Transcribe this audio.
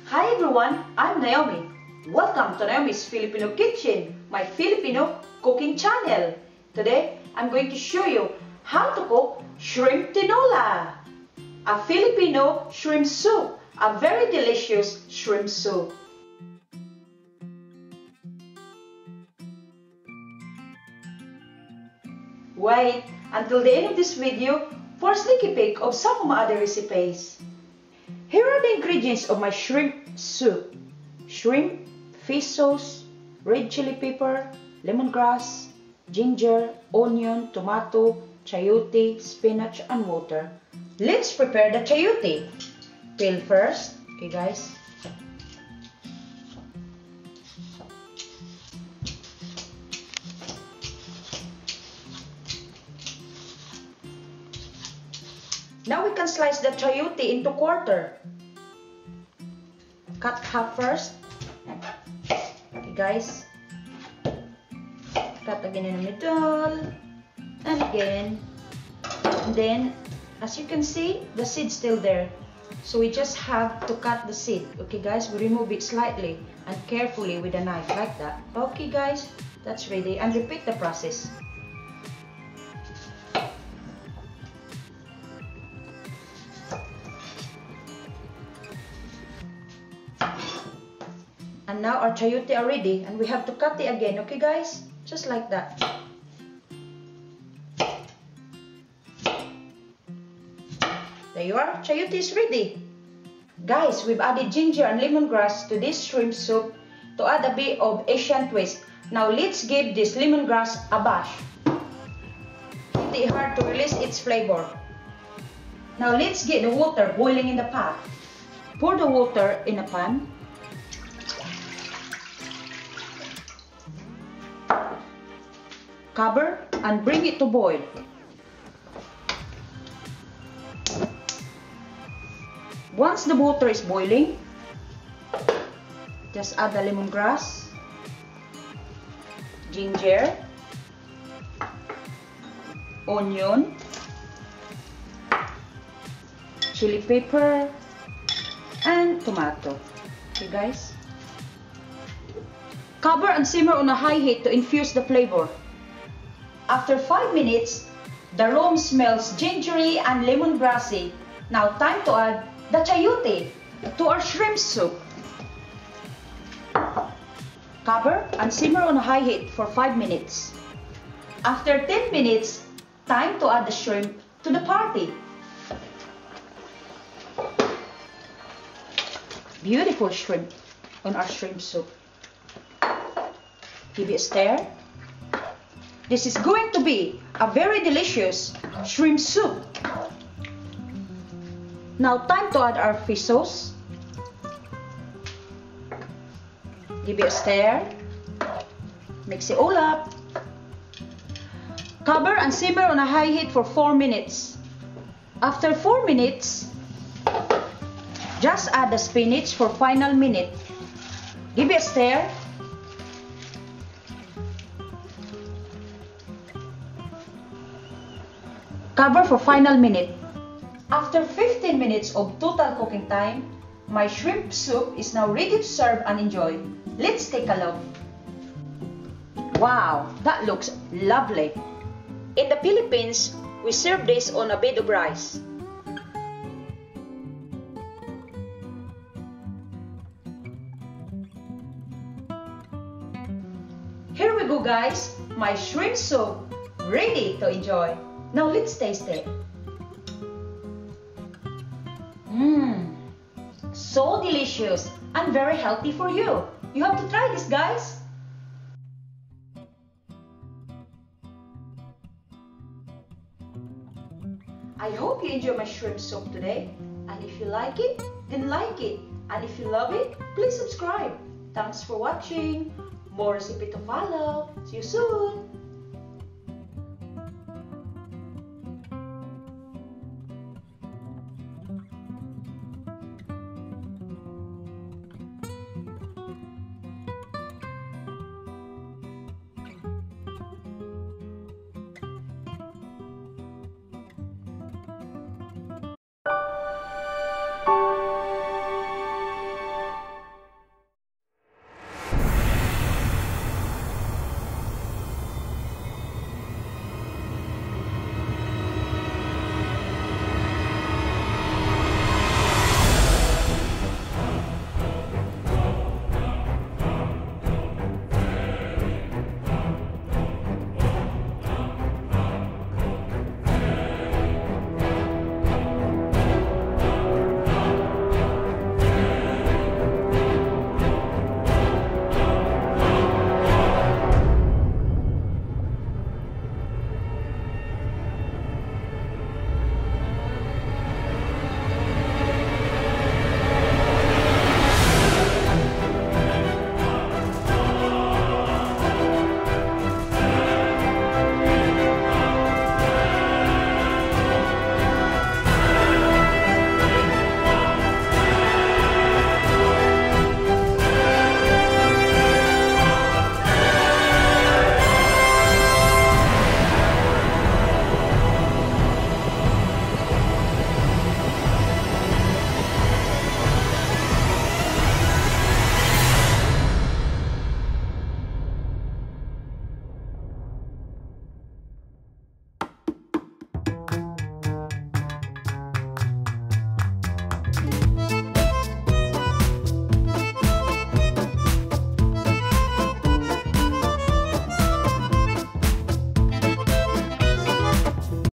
Hi everyone, I'm Naomi. Welcome to Naomi's Filipino Kitchen, my Filipino cooking channel. Today, I'm going to show you how to cook shrimp tinola, a Filipino shrimp soup, a very delicious shrimp soup. Wait until the end of this video for a sneaky peek of some of my other recipes. Here are the ingredients of my shrimp soup: shrimp, fish sauce, red chili pepper, lemongrass, ginger, onion, tomato, chayote, spinach, and water. Let's prepare the chayote. Peel first, okay guys. Now we can slice the chayote into quarter. Cut half first. Okay guys. Cut again in the middle. And again. And then, as you can see, the seed's still there. So we just have to cut the seed. Okay guys, we remove it slightly and carefully with a knife like that. Okay guys, that's ready. And repeat the process. And now our chayote are ready, and we have to cut it again, okay guys? Just like that. There you are, chayote is ready. Guys, we've added ginger and lemongrass to this shrimp soup to add a bit of Asian twist. Now let's give this lemongrass a bash. Hit it hard to release its flavor. Now let's get the water boiling in the pot. Pour the water in a pan. Cover and bring it to boil. Once the water is boiling, just add the lemongrass, ginger, onion, chili pepper, and tomato. Okay guys? Cover and simmer on a high heat to infuse the flavor. After 5 minutes, the room smells gingery and lemongrassy. Now time to add the chayote to our shrimp soup. Cover and simmer on a high heat for 5 minutes. After 10 minutes, time to add the shrimp to the party. Beautiful shrimp on our shrimp soup. Give it a stir. This is going to be a very delicious shrimp soup. Now time to add our fish sauce. Give it a stir. Mix it all up. Cover and simmer on a high heat for 4 minutes. After 4 minutes, just add the spinach for final minute. Give it a stir. Cover for final minute. After 15 minutes of total cooking time, my shrimp soup is now ready to serve and enjoy. Let's take a look. Wow, that looks lovely. In the Philippines, we serve this on a bed of rice. Here we go guys, my shrimp soup ready to enjoy. Now let's taste it. So delicious and very healthy for you. You have to try this guys. I hope you enjoy my shrimp soup today. And if you like it, then like it. And if you love it, please subscribe. Thanks for watching. More recipe to follow. See you soon.